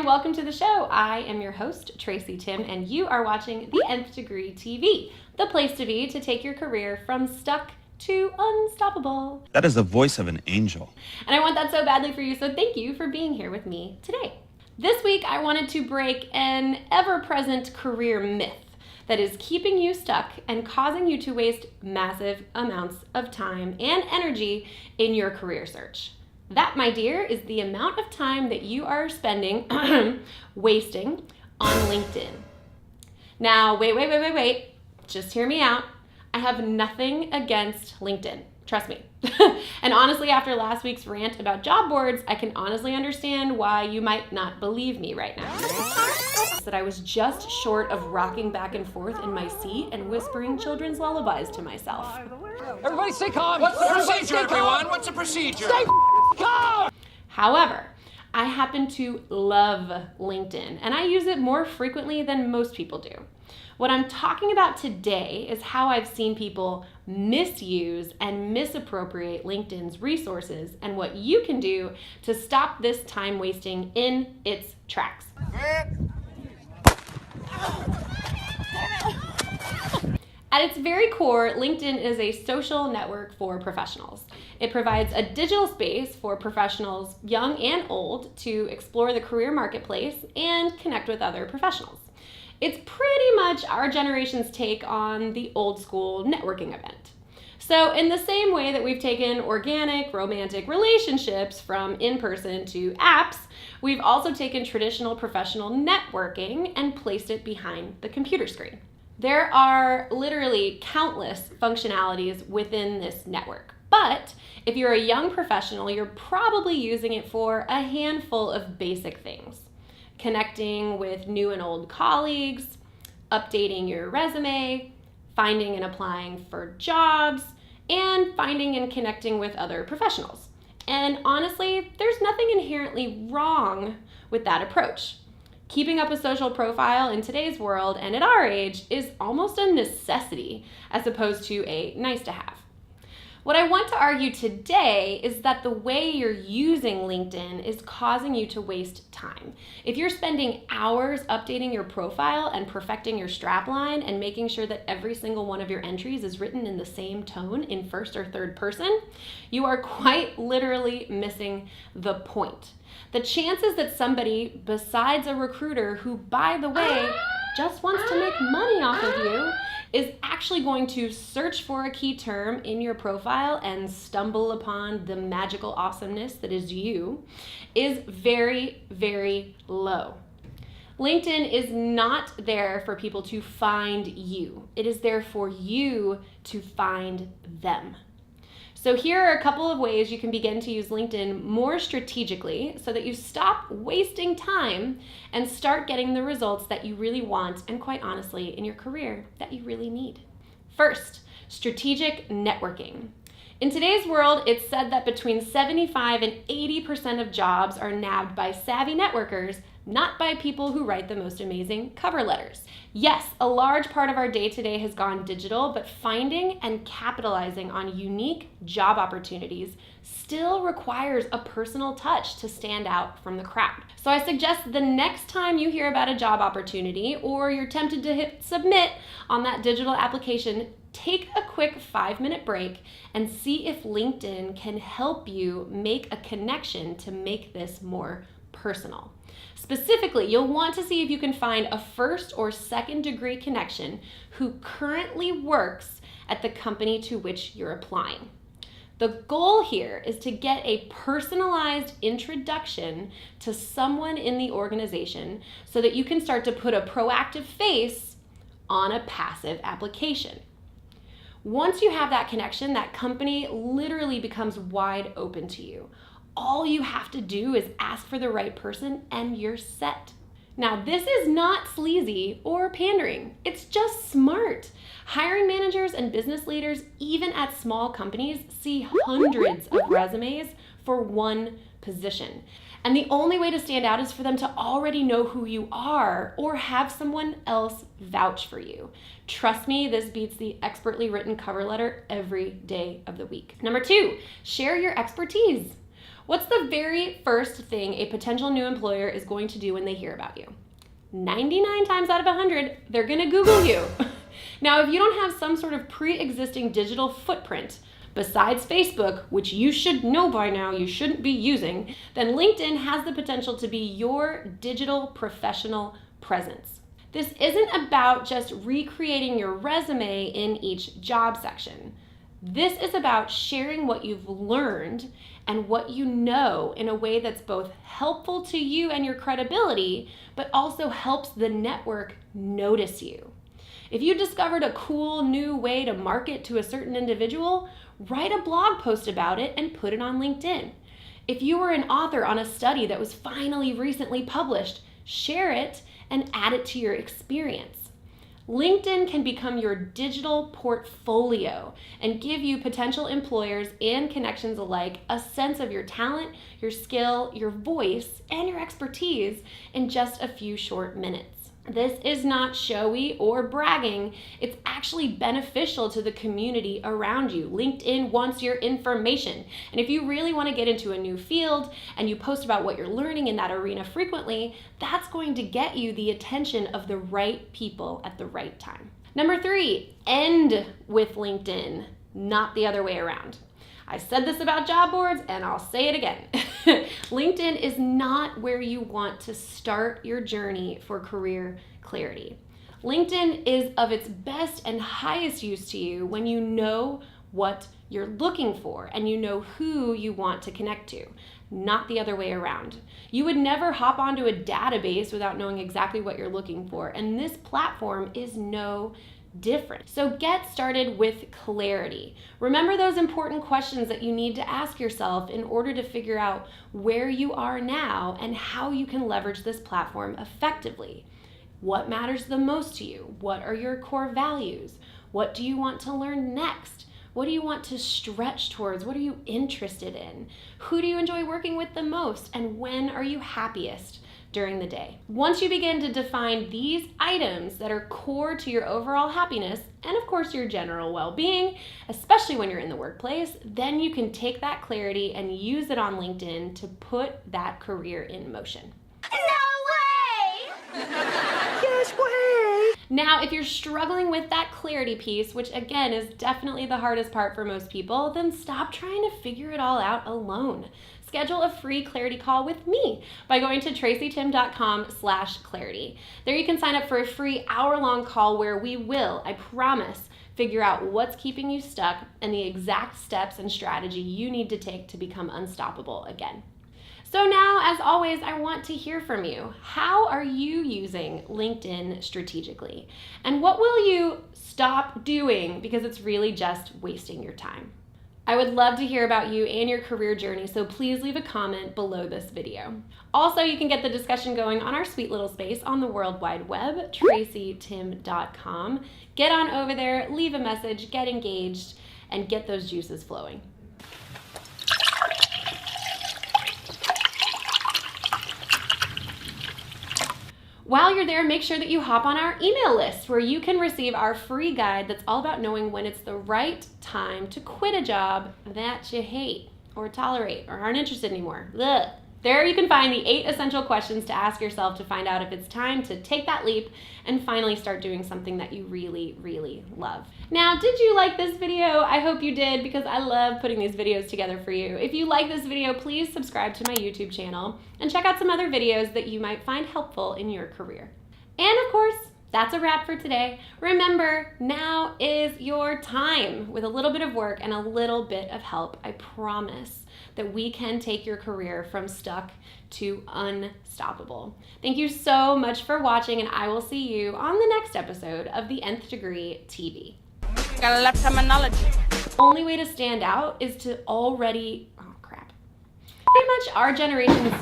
welcome to the show. I am your host, Tracy Timm, and you are watching The Nth Degree TV, the place to be to take your career from stuck to unstoppable. That is the voice of an angel. And I want that so badly for you, so thank you for being here with me today. This week, I wanted to break an ever-present career myth that is keeping you stuck and causing you to waste massive amounts of time and energy in your career search. That, my dear, is the amount of time that you are spending wasting on LinkedIn. Now, wait. Just hear me out. I have nothing against LinkedIn. Trust me. And honestly, after last week's rant about job boards, I can honestly understand why you might not believe me right now. That I was just short of rocking back and forth in my seat and whispering children's lullabies to myself. Everybody stay calm. What's the procedure, everyone? What's the procedure? Stay calm. However, I happen to love LinkedIn, and I use it more frequently than most people do. What I'm talking about today is how I've seen people misuse and misappropriate LinkedIn's resources and what you can do to stop this time wasting in its tracks. At its very core, LinkedIn is a social network for professionals. It provides a digital space for professionals, young and old, to explore the career marketplace and connect with other professionals. It's pretty much our generation's take on the old school networking event. So in the same way that we've taken organic, romantic relationships from in-person to apps, we've also taken traditional professional networking and placed it behind the computer screen. There are literally countless functionalities within this network. But if you're a young professional, you're probably using it for a handful of basic things. Connecting with new and old colleagues, updating your resume, finding and applying for jobs, and finding and connecting with other professionals. And honestly, there's nothing inherently wrong with that approach. Keeping up a social profile in today's world and at our age is almost a necessity as opposed to a nice to have. What I want to argue today is that the way you're using LinkedIn is causing you to waste time. If you're spending hours updating your profile and perfecting your strapline and making sure that every single one of your entries is written in the same tone in first or third person, you are quite literally missing the point. The chances that somebody besides a recruiter who, by the way, just wants to make money off of you is actually going to search for a key term in your profile and stumble upon the magical awesomeness that is you is very, very low. LinkedIn is not there for people to find you. It is there for you to find them. So here are a couple of ways you can begin to use LinkedIn more strategically so that you stop wasting time and start getting the results that you really want and, quite honestly, in your career that you really need. First, strategic networking. In today's world, it's said that between 75 and 80% of jobs are nabbed by savvy networkers, not by people who write the most amazing cover letters. Yes, a large part of our day-to-day has gone digital, but finding and capitalizing on unique job opportunities still requires a personal touch to stand out from the crowd. So I suggest the next time you hear about a job opportunity or you're tempted to hit submit on that digital application, take a quick 5-minute break and see if LinkedIn can help you make a connection to make this more personal. Specifically, you'll want to see if you can find a first or second degree connection who currently works at the company to which you're applying. The goal here is to get a personalized introduction to someone in the organization so that you can start to put a proactive face on a passive application. Once you have that connection, that company literally becomes wide open to you. All you have to do is ask for the right person and you're set. Now, this is not sleazy or pandering. It's just smart. Hiring managers and business leaders, even at small companies, see hundreds of resumes for one position. And the only way to stand out is for them to already know who you are or have someone else vouch for you. Trust me, this beats the expertly written cover letter every day of the week. Number 2, share your expertise. What's the very first thing a potential new employer is going to do when they hear about you? 99 times out of 100, they're going to Google you. Now, if you don't have some sort of pre-existing digital footprint, besides Facebook, which you should know by now you shouldn't be using, then LinkedIn has the potential to be your digital professional presence. This isn't about just recreating your resume in each job section. This is about sharing what you've learned and what you know in a way that's both helpful to you and your credibility, but also helps the network notice you. If you discovered a cool new way to market to a certain individual, write a blog post about it and put it on LinkedIn. If you were an author on a study that was finally recently published, share it and add it to your experience. LinkedIn can become your digital portfolio and give you potential employers and connections alike a sense of your talent, your skill, your voice, and your expertise in just a few short minutes. This is not showy or bragging. It's actually beneficial to the community around you. LinkedIn wants your information. And if you really want to get into a new field and you post about what you're learning in that arena frequently, that's going to get you the attention of the right people at the right time. Number 3, end with LinkedIn, not the other way around. I said this about job boards and I'll say it again. LinkedIn is not where you want to start your journey for career clarity. LinkedIn is of its best and highest use to you when you know what you're looking for and you know who you want to connect to, not the other way around. You would never hop onto a database without knowing exactly what you're looking for, and this platform is no different. So get started with clarity. Remember those important questions that you need to ask yourself in order to figure out where you are now and how you can leverage this platform effectively. What matters the most to you? What are your core values? What do you want to learn next? What do you want to stretch towards? What are you interested in? Who do you enjoy working with the most? And when are you happiest during the day? Once you begin to define these items that are core to your overall happiness and of course your general well-being, especially when you're in the workplace, then you can take that clarity and use it on LinkedIn to put that career in motion. No way! Yes way! Now, if you're struggling with that clarity piece, which again is definitely the hardest part for most people, then stop trying to figure it all out alone. Schedule a free clarity call with me by going to tracytimm.com/clarity. There you can sign up for a free hour-long call where we will, I promise, figure out what's keeping you stuck and the exact steps and strategy you need to take to become unstoppable again. So now, as always, I want to hear from you. How are you using LinkedIn strategically? And what will you stop doing because it's really just wasting your time? I would love to hear about you and your career journey, so please leave a comment below this video. Also, you can get the discussion going on our sweet little space on the World Wide Web, tracytimm.com. Get on over there, leave a message, get engaged, and get those juices flowing. While you're there, make sure that you hop on our email list where you can receive our free guide that's all about knowing when it's the right time to quit a job that you hate or tolerate or aren't interested anymore. Ugh. There you can find the 8 essential questions to ask yourself to find out if it's time to take that leap and finally start doing something that you really, really love. Now, did you like this video? I hope you did, because I love putting these videos together for you. If you like this video, please subscribe to my YouTube channel and check out some other videos that you might find helpful in your career. And of course, that's a wrap for today. Remember, now is your time. With a little bit of work and a little bit of help, I promise that we can take your career from stuck to unstoppable. Thank you so much for watching, and I will see you on the next episode of the Nth Degree TV. Got a lot of terminology. The only way to stand out is to already, oh crap. Pretty much our generation's